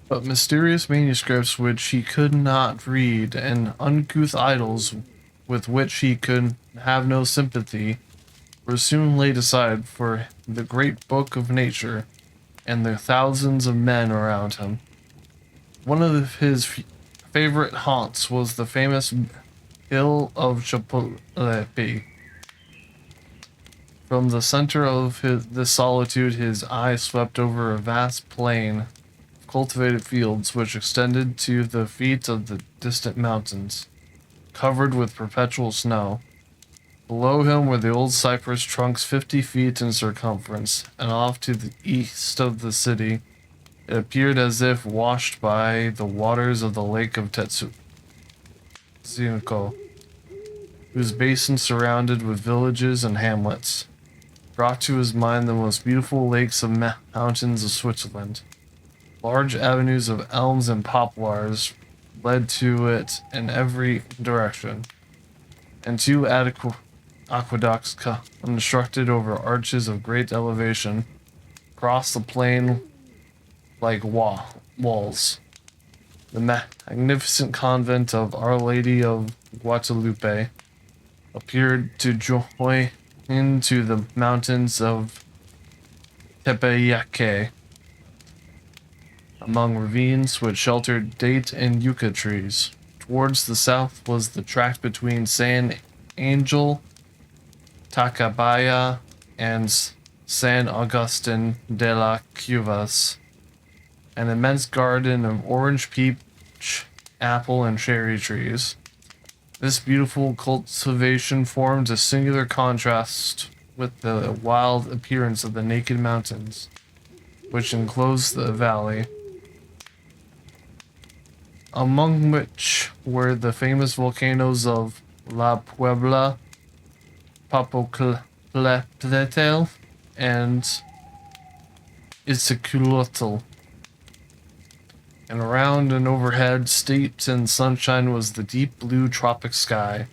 but mysterious manuscripts which he could not read, and uncouth idols with which he could have no sympathy, were soon laid aside for the great book of nature and the thousands of men around him. One of his favorite haunts was the famous hill of Chapultepec. From the center of this solitude, his eye swept over a vast plain of cultivated fields which extended to the feet of the distant mountains, covered with perpetual snow. Below him were the old cypress trunks 50 feet in circumference, and off to the east of the city, it appeared as if washed by the waters of the lake of Tetsuko, whose basin surrounded with villages and hamlets, brought to his mind the most beautiful lakes of mountains of Switzerland. Large avenues of elms and poplars led to it in every direction, and two aqueducts constructed over arches of great elevation crossed the plain like walls. The magnificent convent of Our Lady of Guadalupe appeared to join into the mountains of Tepeyaque, among ravines which sheltered date and yucca trees. Towards the south was the tract between San Angel, Tacubaya, and San Agustin de la Cuvas, an immense garden of orange, peach, apple, and cherry trees. This beautiful cultivation formed a singular contrast with the wild appearance of the naked mountains, which enclosed the valley, among which were the famous volcanoes of La Puebla, Popocatépetl, and Iztaccíhuatl. And around and overhead, steeped in sunshine, was the deep blue tropic sky.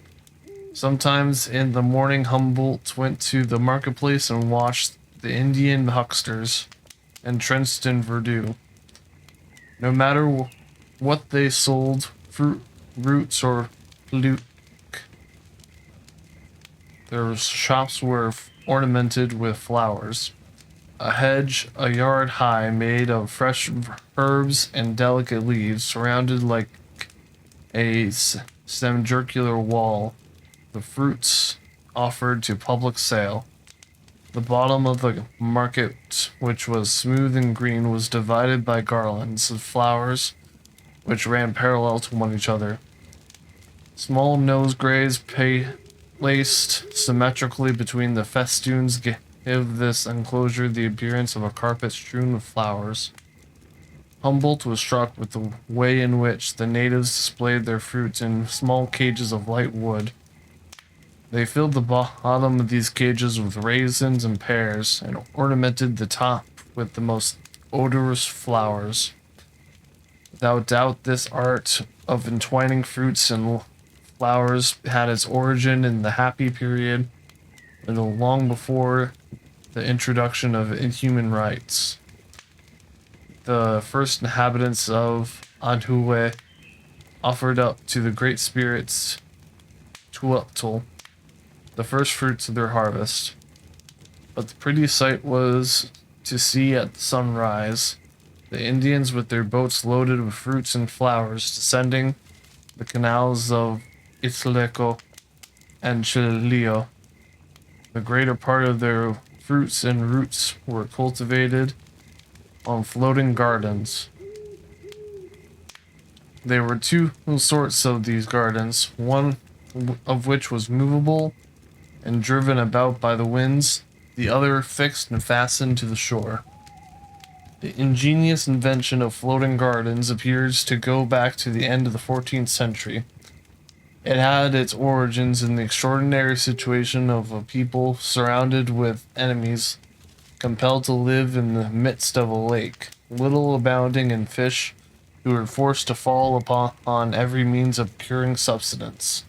Sometimes in the morning, Humboldt went to the marketplace and watched the Indian hucksters, entrenched in verdure. No matter what they sold, fruit, roots, or loot, their shops were ornamented with flowers. A hedge a yard high, made of fresh herbs and delicate leaves, surrounded like a semicircular wall the fruits offered to public sale. The bottom of the market, which was smooth and green, was divided by garlands of flowers which ran parallel to one another. Small nosegays placed symmetrically between the festoons give this enclosure the appearance of a carpet strewn with flowers. Humboldt was struck with the way in which the natives displayed their fruits in small cages of light wood. They filled the bottom of these cages with raisins and pears, and ornamented the top with the most odorous flowers. Without doubt, this art of entwining fruits and flowers had its origin in the happy period, long before the introduction of human rights. The first inhabitants of Anhue offered up to the great spirits Tuatl the first fruits of their harvest. But the pretty sight was to see at sunrise the Indians with their boats loaded with fruits and flowers descending the canals of Itzleco and Chilillo. The greater part of their fruits and roots were cultivated on floating gardens. There were two sorts of these gardens, one of which was movable and driven about by the winds, the other fixed and fastened to the shore. The ingenious invention of floating gardens appears to go back to the end of the 14th century. It had its origins in the extraordinary situation of a people surrounded with enemies, compelled to live in the midst of a lake, little abounding in fish, who were forced to fall upon every means of procuring subsistence.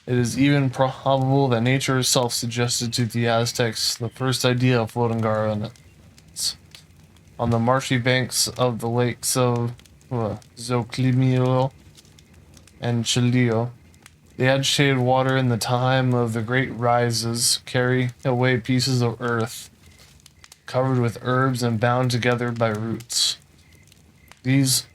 It is even probable that nature herself suggested to the Aztecs the first idea of floating gardens. on the marshy banks of the lakes of Zoclimio and Chilio. The agitated water in the time of the great rises carry away pieces of earth covered with herbs and bound together by roots. These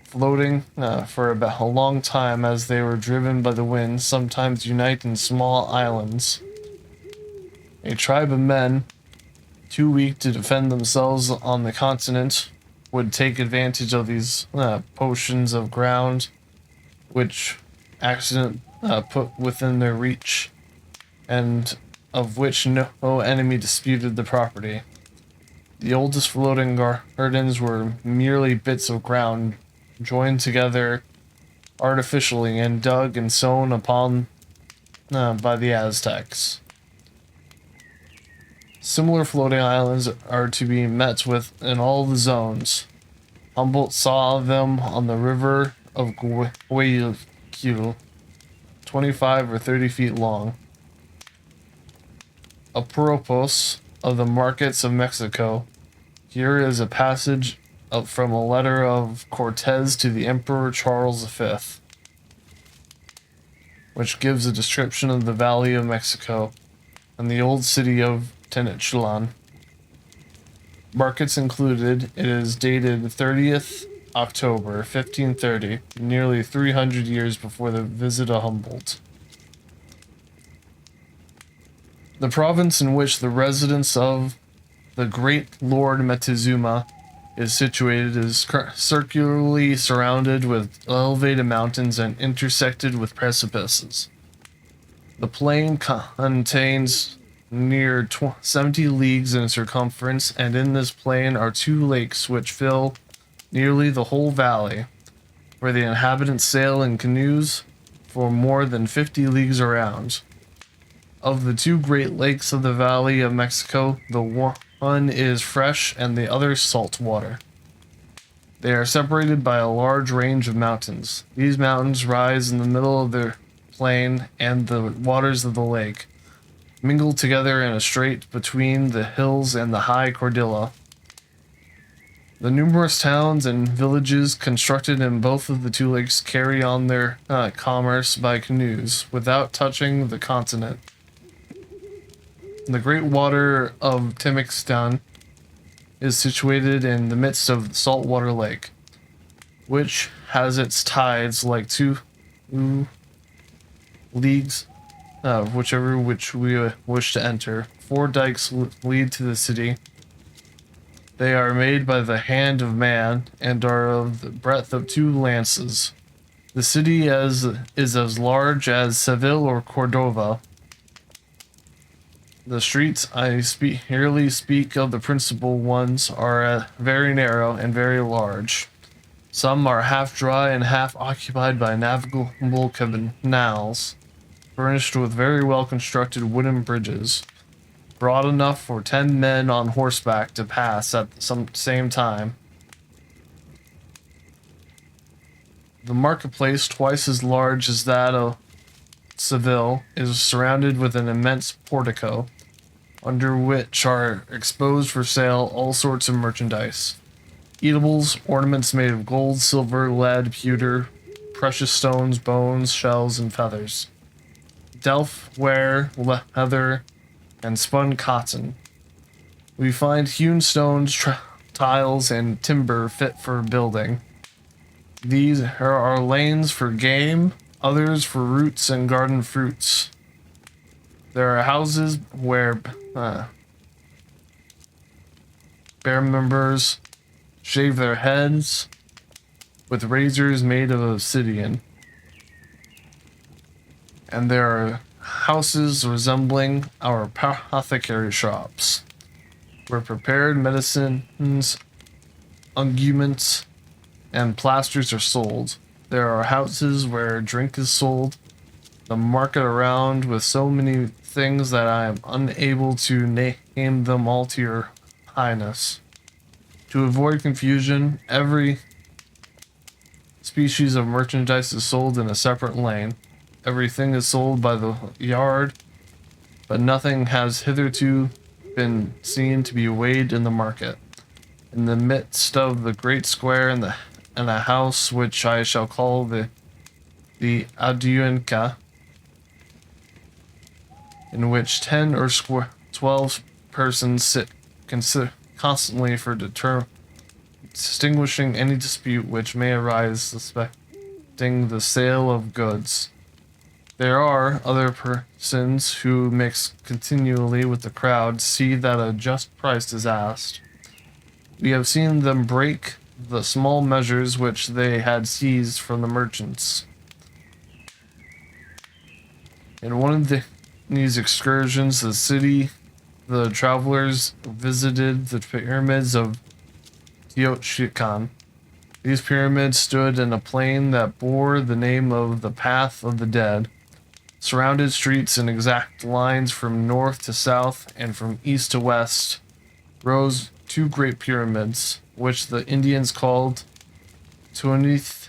floating for about a long time as they were driven by the wind, sometimes unite in small islands. A tribe of men, too weak to defend themselves on the continent, would take advantage of these portions of ground which accident put within their reach, and of which no enemy disputed the property. The oldest floating gardens were merely bits of ground joined together artificially and dug and sown upon by the Aztecs. Similar floating islands are to be met with in all the zones. Humboldt saw them on the river of Guayaquil, 25 or 30 feet long. Apropos of the markets of Mexico, here is a passage from a letter of Cortez to the Emperor Charles V, which gives a description of the Valley of Mexico and the old city of Tenochtitlan. Markets included, it is dated 30th October 1530, nearly 300 years before the visit of Humboldt. The province in which the residence of the great Lord Montezuma is situated is circularly surrounded with elevated mountains and intersected with precipices. The plain contains near 70 leagues in circumference, and in this plain are two lakes which fill nearly the whole valley, where the inhabitants sail in canoes for more than 50 leagues around. Of the two great lakes of the Valley of Mexico, the one is fresh and the other salt water. They are separated by a large range of mountains. These mountains rise in the middle of the plain, and the waters of the lake mingle together in a strait between the hills and the high Cordillera. The numerous towns and villages constructed in both of the two lakes carry on their commerce by canoes without touching the continent. The great water of Tenochtitlan is situated in the midst of the saltwater lake, which has its tides like 2 leagues, whichever which we wish to enter. 4 dikes lead to the city. They are made by the hand of man and are of the breadth of 2 lances. The city is as large as Seville or Cordova. The streets I merely speak of the principal ones are very narrow and very large. Some are half dry and half occupied by navigable canals, furnished with very well constructed wooden bridges, broad enough for 10 men on horseback to pass at some same time. The marketplace, twice as large as that of Seville, is surrounded with an immense portico, under which are exposed for sale all sorts of merchandise. Eatables, ornaments made of gold, silver, lead, pewter, precious stones, bones, shells, and feathers. Delft ware, leather, and spun cotton. We find hewn stones, tiles, and timber fit for building. These are lanes for game, others for roots and garden fruits. There are houses where bear members shave their heads with razors made of obsidian. And there are houses resembling our apothecary shops, where prepared medicines, unguents, and plasters are sold. There are houses where drink is sold. The market around with so many things that I am unable to name them all to your highness. To avoid confusion, every species of merchandise is sold in a separate lane. Everything is sold by the yard, but nothing has hitherto been seen to be weighed in the market. in the midst of the great square and a house which I shall call the Aduenca, in which 10 or 12 persons sit constantly for distinguishing any dispute which may arise respecting the sale of goods. There are other persons who mix continually with the crowd, see that a just price is asked. We have seen them break the small measures which they had seized from the merchants. In one of these excursions, the travelers visited the pyramids of Teotihuacan. These pyramids stood in a plain that bore the name of the Path of the Dead. Surrounded streets in exact lines from north to south and from east to west rose two great pyramids, which the Indians called Tuanith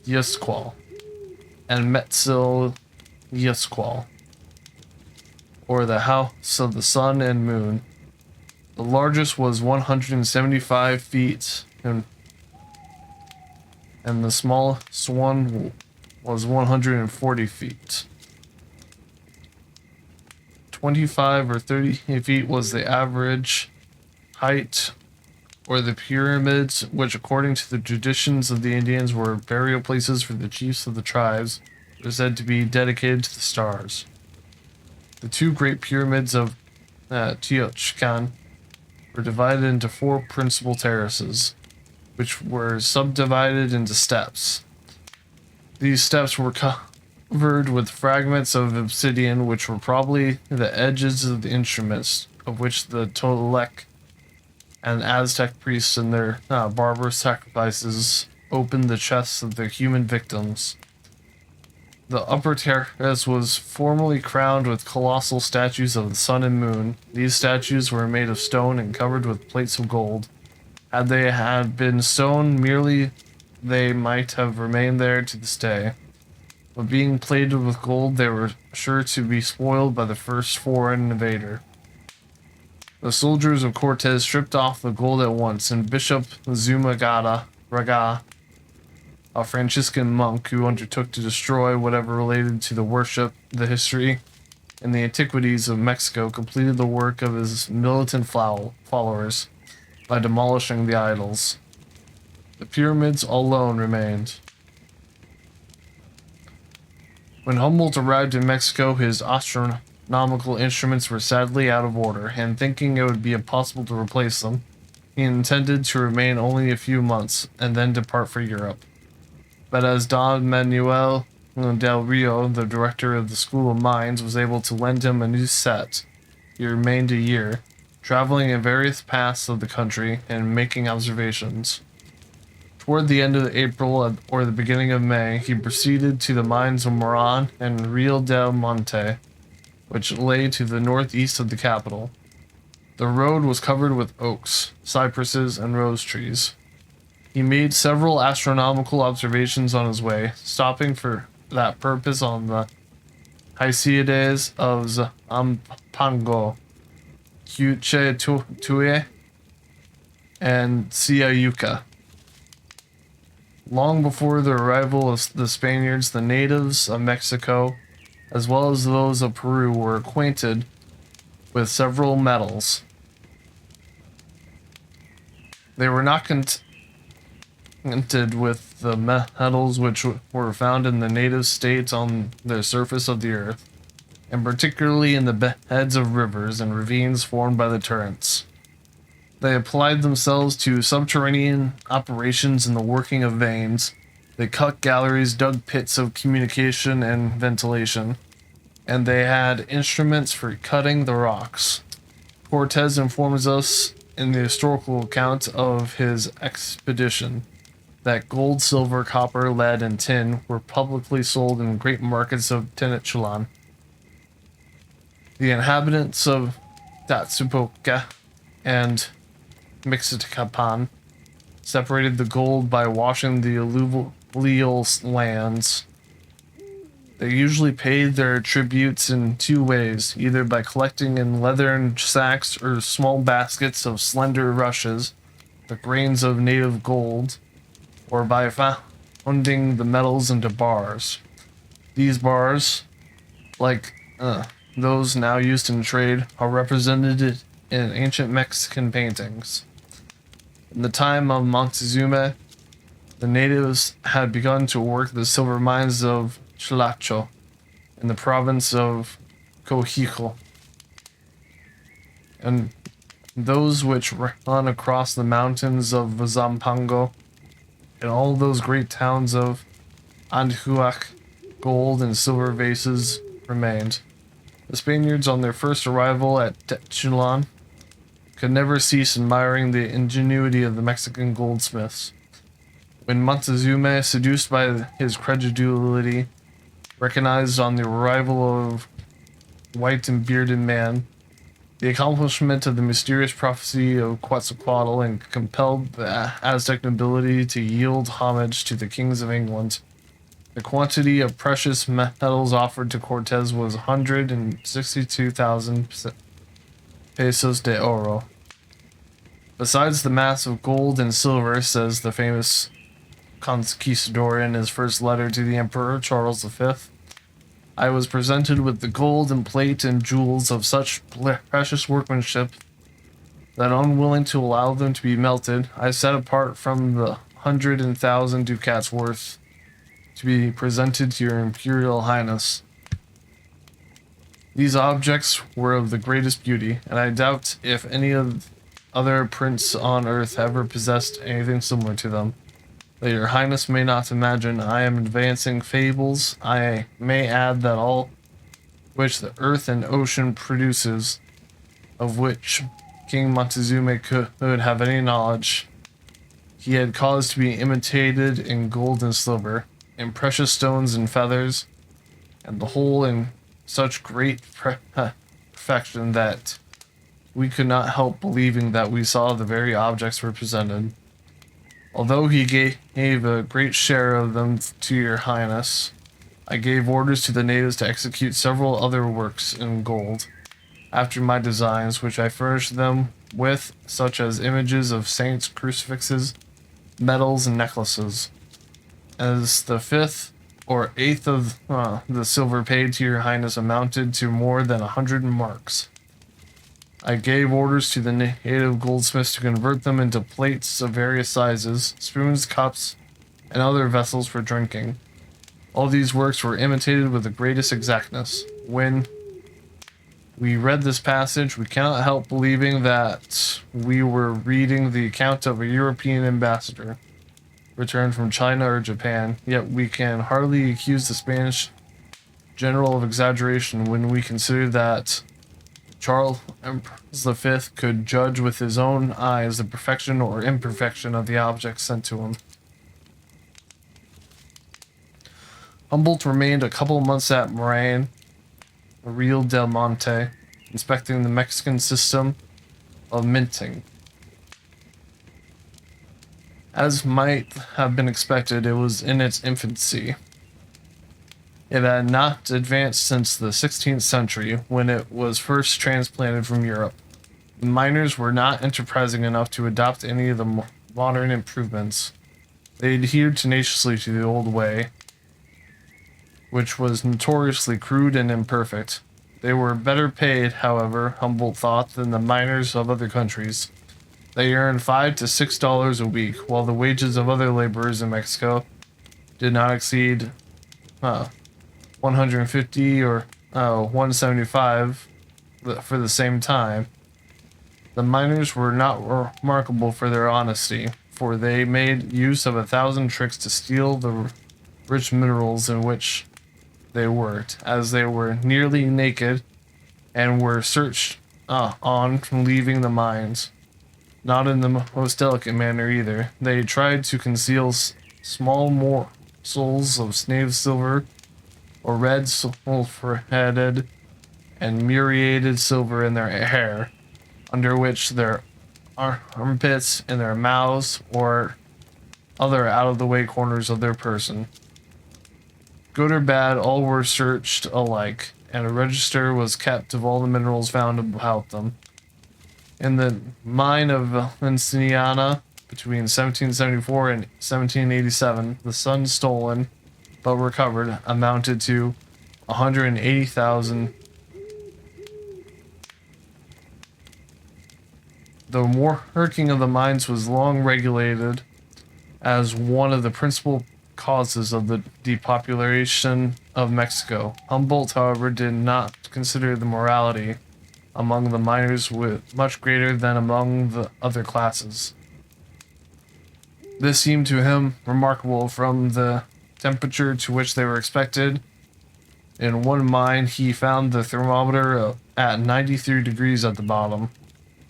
Yesqual and Metzil Yesqual, or the House of the Sun and Moon. The largest was 175 feet, and the smallest one was 140 feet. 25 or 30 feet was the average height, or the pyramids, which according to the traditions of the Indians were burial places for the chiefs of the tribes, were said to be dedicated to the stars. The two great pyramids of Teotihuacan were divided into four principal terraces, which were subdivided into steps. These steps were covered with fragments of obsidian, which were probably the edges of the instruments of which the Toltec and Aztec priests in their barbarous sacrifices opened the chests of their human victims. The upper terrace was formerly crowned with colossal statues of the sun and moon. These statues were made of stone and covered with plates of gold. Had they had been stone merely, they might have remained there to this day. But being plated with gold, they were sure to be spoiled by the first foreign invader. The soldiers of Cortez stripped off the gold at once, and Bishop Raga, a Franciscan monk who undertook to destroy whatever related to the worship, the history, and the antiquities of Mexico, completed the work of his militant followers by demolishing the idols. The pyramids alone remained. When Humboldt arrived in Mexico, his astronomical instruments were sadly out of order, and thinking it would be impossible to replace them, he intended to remain only a few months and then depart for Europe. But as Don Manuel del Rio, the director of the School of Mines, was able to lend him a new set, he remained a year, traveling in various paths of the country and making observations. Toward the end of April or the beginning of May, he proceeded to the mines of Moran and Rio del Monte, which lay to the northeast of the capital. The road was covered with oaks, cypresses, and rose trees. He made several astronomical observations on his way, stopping for that purpose on the Hysiades of Zampango, Tue, and Siayuca. Long before the arrival of the Spaniards, the natives of Mexico, as well as those of Peru, were acquainted with several metals. They were not contented with the metals which were found in the native states on the surface of the earth, and particularly in the beds of rivers and ravines formed by the torrents. They applied themselves to subterranean operations in the working of veins. They cut galleries, dug pits of communication and ventilation, and they had instruments for cutting the rocks. Cortez informs us in the historical account of his expedition that gold, silver, copper, lead, and tin were publicly sold in great markets of Tenochtitlan. The inhabitants of Tatsupoca and Mixtapan separated the gold by washing the alluvial lands. They usually paid their tributes in two ways, either by collecting in leathern sacks or small baskets of slender rushes, the grains of native gold, or by pounding the metals into bars. These bars, like those now used in trade, are represented in ancient Mexican paintings. In the time of Montezuma, the natives had begun to work the silver mines of Chilacho in the province of Coahuila, and those which run across the mountains of Zampango, and all those great towns of Anhuac, gold and silver vases remained. The Spaniards, on their first arrival at Techulon, could never cease admiring the ingenuity of the Mexican goldsmiths. When Montezuma, seduced by his credulity, recognized on the arrival of white and bearded man the accomplishment of the mysterious prophecy of Quetzalcoatl, and compelled the Aztec nobility to yield homage to the kings of England, the quantity of precious metals offered to Cortez was 162,000 pesos de oro. Besides the mass of gold and silver, says the famous conquistador in his first letter to the Emperor Charles V, I was presented with the gold and plate and jewels of such precious workmanship that, unwilling to allow them to be melted, I set apart from the 100,000 ducats worth to be presented to your Imperial Highness. These objects were of the greatest beauty, and I doubt if any of other prince on earth ever possessed anything similar to them. That your highness may not imagine I am advancing fables, I may add that all which the earth and ocean produces, of which King Montezuma could have any knowledge, he had caused to be imitated in gold and silver, in precious stones and feathers, and the whole in such great perfection that we could not help believing that we saw the very objects represented. Although he gave a great share of them to your highness, I gave orders to the natives to execute several other works in gold, after my designs, which I furnished them with, such as images of saints, crucifixes, medals, and necklaces. As the fifth or eighth of the silver paid to your highness amounted to more than 100 marks, I gave orders to the native goldsmiths to convert them into plates of various sizes, spoons, cups, and other vessels for drinking. All these works were imitated with the greatest exactness. When we read this passage, we cannot help believing that we were reading the account of a European ambassador returned from China or Japan, yet we can hardly accuse the Spanish general of exaggeration when we consider that Charles V could judge with his own eyes the perfection or imperfection of the objects sent to him. Humboldt remained a couple months at Moraine, Rio del Monte, inspecting the Mexican system of minting. As might have been expected, it was in its infancy. It had not advanced since the 16th century, when it was first transplanted from Europe. The miners were not enterprising enough to adopt any of the modern improvements. They adhered tenaciously to the old way, which was notoriously crude and imperfect. They were better paid, however, Humboldt thought, than the miners of other countries. They earned $5 to $6 a week, while the wages of other laborers in Mexico did not exceed 150 or 175 for the same time. The miners were not remarkable for their honesty, for they made use of 1,000 tricks to steal the rich minerals in which they worked, as they were nearly naked and were searched on leaving the mines. Not in the most delicate manner either. They tried to conceal small morsels of native silver or red sulfur-headed and muriated silver in their hair, under which their armpits, in their mouths, or other out-of-the-way corners of their person. Good or bad, all were searched alike, and a register was kept of all the minerals found about them. In the mine of Valenciana, between 1774 and 1787, the sums stolen but recovered amounted to 180,000. The working of the mines was long regulated as one of the principal causes of the depopulation of Mexico. Humboldt, however, did not consider the morality among the miners much greater than among the other classes. This seemed to him remarkable from the temperature to which they were expected. In one mine, he found the thermometer at 93 degrees at the bottom,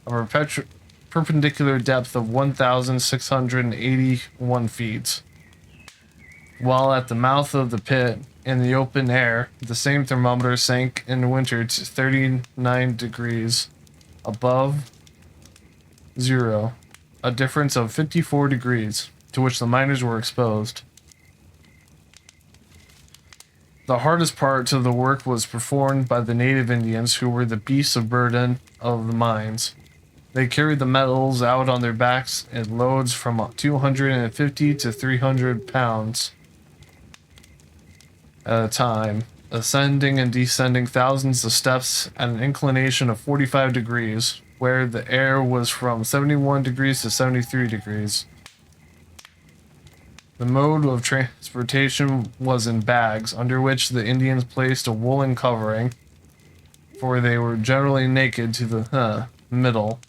a perpendicular depth of 1,681 feet. While at the mouth of the pit, in the open air, the same thermometer sank in winter to 39 degrees above zero, a difference of 54 degrees, to which the miners were exposed. The hardest part of the work was performed by the native Indians, who were the beasts of burden of the mines. They carried the metals out on their backs in loads from 250 to 300 pounds at a time, ascending and descending thousands of steps at an inclination of 45 degrees, where the air was from 71 degrees to 73 degrees. The mode of transportation was in bags, under which the Indians placed a woolen covering, for they were generally naked to the middle,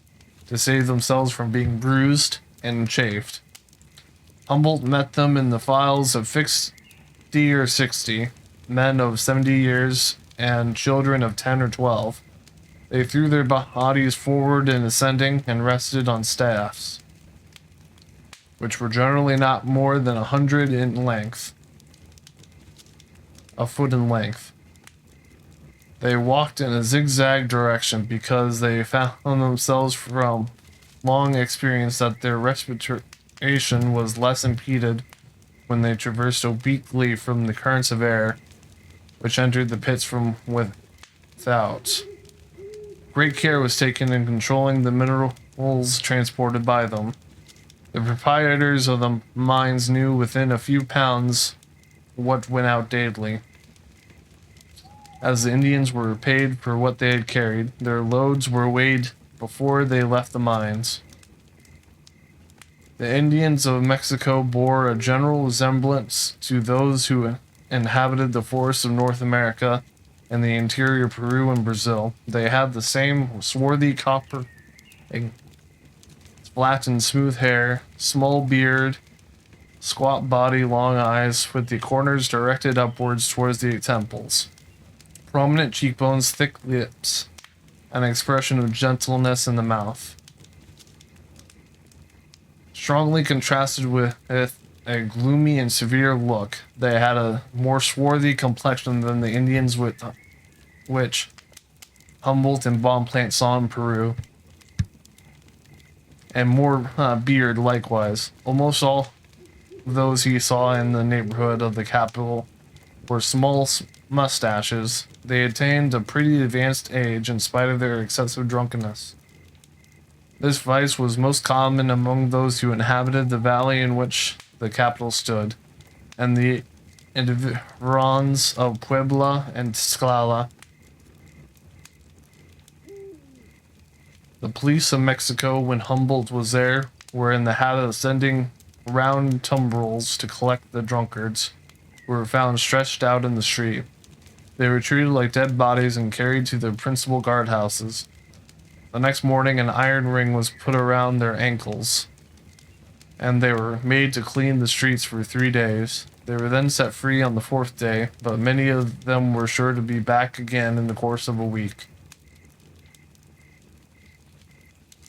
to save themselves from being bruised and chafed. Humboldt met them in the files of 50 or 60, men of 70 years and children of 10 or 12. They threw their bodies forward in ascending and rested on staffs, which were generally not more than 100 in length, a foot in length. They walked in a zigzag direction because they found themselves from long experience that their respiration was less impeded when they traversed obliquely from the currents of air which entered the pits from without. Great care was taken in controlling the minerals transported by them. The proprietors of the mines knew within a few pounds what went out daily. As the Indians were paid for what they had carried, their loads were weighed before they left the mines. The Indians of Mexico bore a general resemblance to those who inhabited the forests of North America and the interior Peru and Brazil. They had the same swarthy copper, flat and smooth hair, small beard, squat body, long eyes, with the corners directed upwards towards the temples. Prominent cheekbones, thick lips, an expression of gentleness in the mouth. Strongly contrasted with a gloomy and severe look, they had a more swarthy complexion than the Indians with which Humboldt and Bonpland saw in Peru, and more beard likewise. Almost all those he saw in the neighborhood of the capital were small mustaches. They attained a pretty advanced age in spite of their excessive drunkenness. This vice was most common among those who inhabited the valley in which the capital stood, and the environs of Puebla and Tlaxcala. The police of Mexico, when Humboldt was there, were in the habit of sending round tumbrils to collect the drunkards, who were found stretched out in the street. They were treated like dead bodies and carried to the principal guardhouses. The next morning, an iron ring was put around their ankles, and they were made to clean the streets for 3 days. They were then set free on the 4th day, but many of them were sure to be back again in the course of a week.